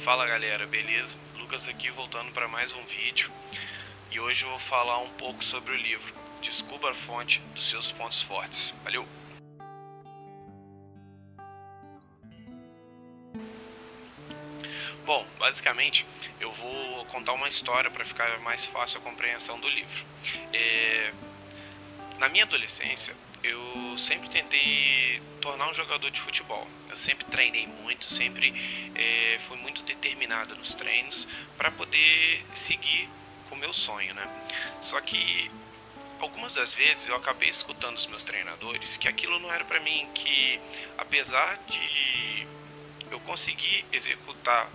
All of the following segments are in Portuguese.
Fala galera, beleza? Lucas aqui voltando para mais um vídeo e hoje eu vou falar um pouco sobre o livro Descubra a fonte dos seus pontos fortes. Valeu! Bom, basicamente eu vou contar uma história para ficar mais fácil a compreensão do livro. Na minha adolescência, eu sempre tentei tornar um jogador de futebol. Eu sempre treinei muito, sempre fui muito determinado nos treinos para poder seguir com o meu sonho, né? Só que algumas das vezes eu acabei escutando os meus treinadores que aquilo não era para mim, que apesar de eu conseguir executar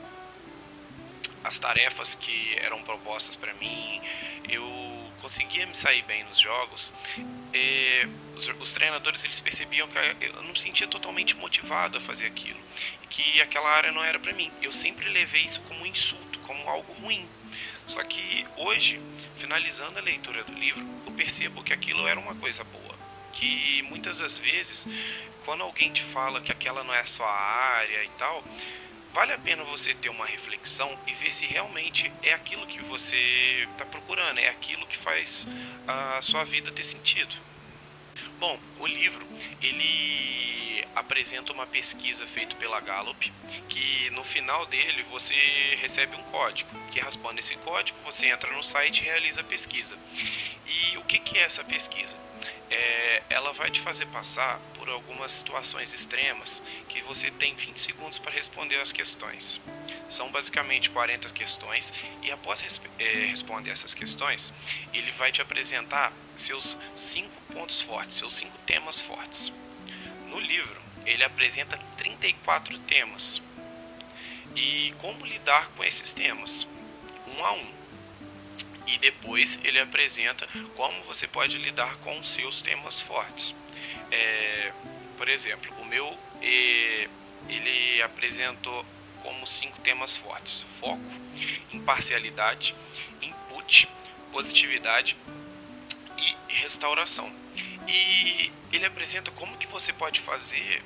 as tarefas que eram propostas para mim, eu conseguia me sair bem nos jogos. Os treinadores eles percebiam que eu não me sentia totalmente motivado a fazer aquilo, e que aquela área não era para mim. Eu sempre levei isso como um insulto, como algo ruim. Só que hoje, finalizando a leitura do livro, eu percebo que aquilo era uma coisa boa, que muitas das vezes, quando alguém te fala que aquela não é a sua área e tal, vale a pena você ter uma reflexão e ver se realmente é aquilo que você está procurando, é aquilo que faz a sua vida ter sentido. Bom, o livro ele apresenta uma pesquisa feita pela Gallup, que no final dele você recebe um código, que raspando esse código você entra no site e realiza a pesquisa. E o que é essa pesquisa? Ela vai te fazer passar por algumas situações extremas que você tem 20 segundos para responder as questões. São basicamente 40 questões e após responder essas questões, ele vai te apresentar seus 5 pontos fortes, seus 5 temas fortes. No livro, ele apresenta 34 temas e como lidar com esses temas, um a um. E depois ele apresenta como você pode lidar com os seus temas fortes. Por exemplo, o meu ele apresentou como 5 temas fortes: foco, imparcialidade, input, positividade e restauração. E ele apresenta como que você pode fazer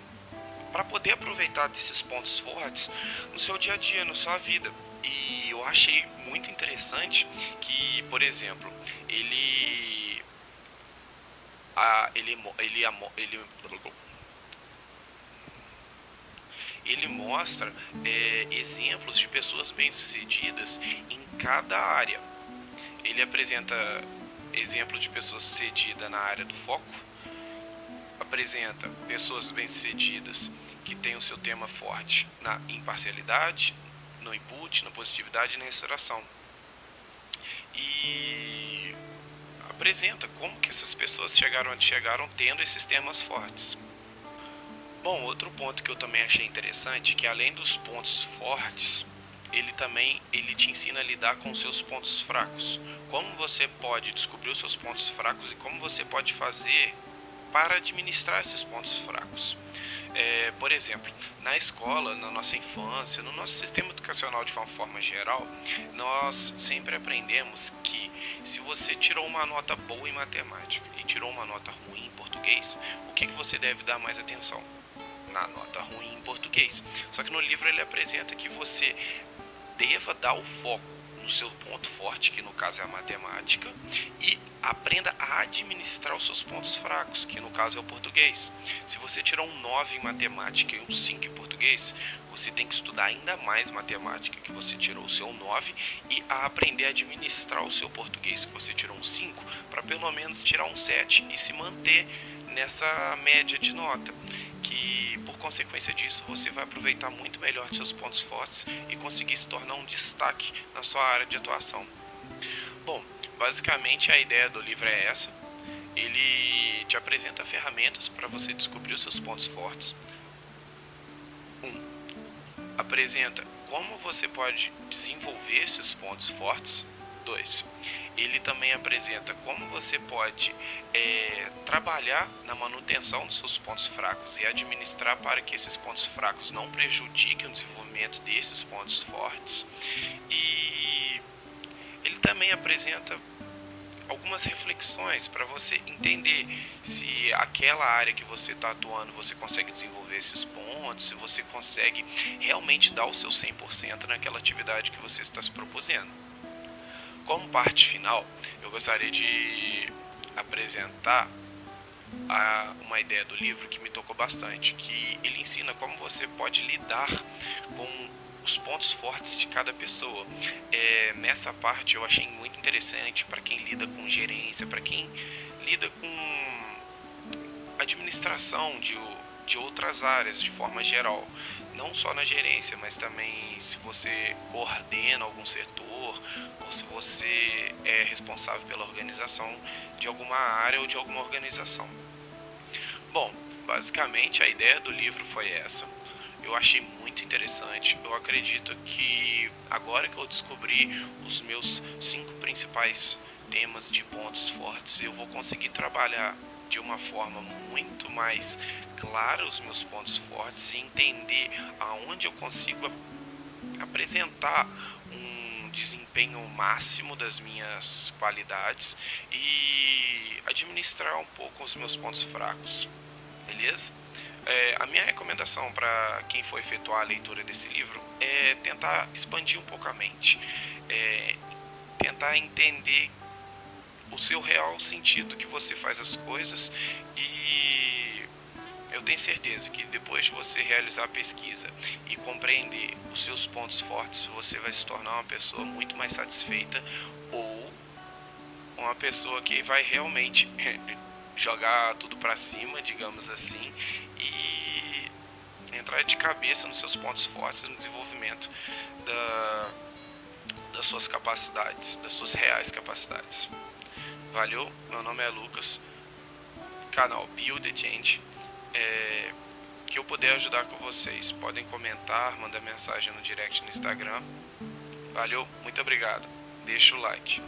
para poder aproveitar desses pontos fortes no seu dia a dia, na sua vida. E eu achei muito interessante que, por exemplo, ele mostra exemplos de pessoas bem-sucedidas em cada área. Ele apresenta exemplo de pessoas sucedidas na área do foco, apresenta pessoas bem-sucedidas que têm o seu tema forte na imparcialidade, no input, na positividade e na restauração. E apresenta como que essas pessoas chegaram onde chegaram tendo esses temas fortes. Bom, outro ponto que eu também achei interessante é que além dos pontos fortes, ele te ensina a lidar com os seus pontos fracos. Como você pode descobrir os seus pontos fracos e como você pode fazer para administrar esses pontos fracos. Por exemplo, na escola, na nossa infância, no nosso sistema educacional de uma forma geral, nós sempre aprendemos que se você tirou uma nota boa em matemática e tirou uma nota ruim em português, o que você deve dar mais atenção? Na nota ruim em português. Só que no livro ele apresenta que você deva dar o foco no seu ponto forte, que no caso é a matemática, e aprenda a administrar os seus pontos fracos, que no caso é o português. Se você tirou um 9 em matemática e um 5 em português, você tem que estudar ainda mais matemática, que você tirou o seu 9, e a aprender a administrar o seu português, que você tirou um 5, para pelo menos tirar um 7 e se manter nessa média de nota, que por consequência disso você vai aproveitar muito melhor seus pontos fortes e conseguir se tornar um destaque na sua área de atuação. Bom, basicamente a ideia do livro é essa. Ele te apresenta ferramentas para você descobrir os seus pontos fortes. Apresenta como você pode desenvolver esses pontos fortes. 2. Ele também apresenta como você pode trabalhar na manutenção dos seus pontos fracos e administrar para que esses pontos fracos não prejudiquem o desenvolvimento desses pontos fortes. E ele também apresenta algumas reflexões para você entender se aquela área que você está atuando você consegue desenvolver esses pontos, se você consegue realmente dar o seu 100% naquela atividade que você está se propusendo. Como parte final, eu gostaria de apresentar uma ideia do livro que me tocou bastante, que ele ensina como você pode lidar com os pontos fortes de cada pessoa. Nessa parte eu achei muito interessante para quem lida com gerência, para quem lida com administração de outras áreas de forma geral, não só na gerência, mas também se você coordena algum setor ou se você é responsável pela organização de alguma área ou de alguma organização. Bom, basicamente a ideia do livro foi essa. Eu achei muito interessante. Eu acredito que agora que eu descobri os meus 5 principais temas de pontos fortes, eu vou conseguir trabalhar de uma forma muito mais clara os meus pontos fortes e entender aonde eu consigo apresentar um desempenho máximo das minhas qualidades e administrar um pouco os meus pontos fracos, beleza? A minha recomendação para quem for efetuar a leitura desse livro é tentar expandir um pouco a mente, tentar entender o seu real sentido que você faz as coisas, e eu tenho certeza que depois de você realizar a pesquisa e compreender os seus pontos fortes, você vai se tornar uma pessoa muito mais satisfeita, ou uma pessoa que vai realmente jogar tudo para cima, digamos assim, e entrar de cabeça nos seus pontos fortes, no desenvolvimento das suas capacidades, das suas reais capacidades. Valeu, meu nome é Lucas, canal Build the Change. Que eu puder ajudar com vocês, podem comentar, mandar mensagem no direct no Instagram. Valeu, muito obrigado, deixa o like.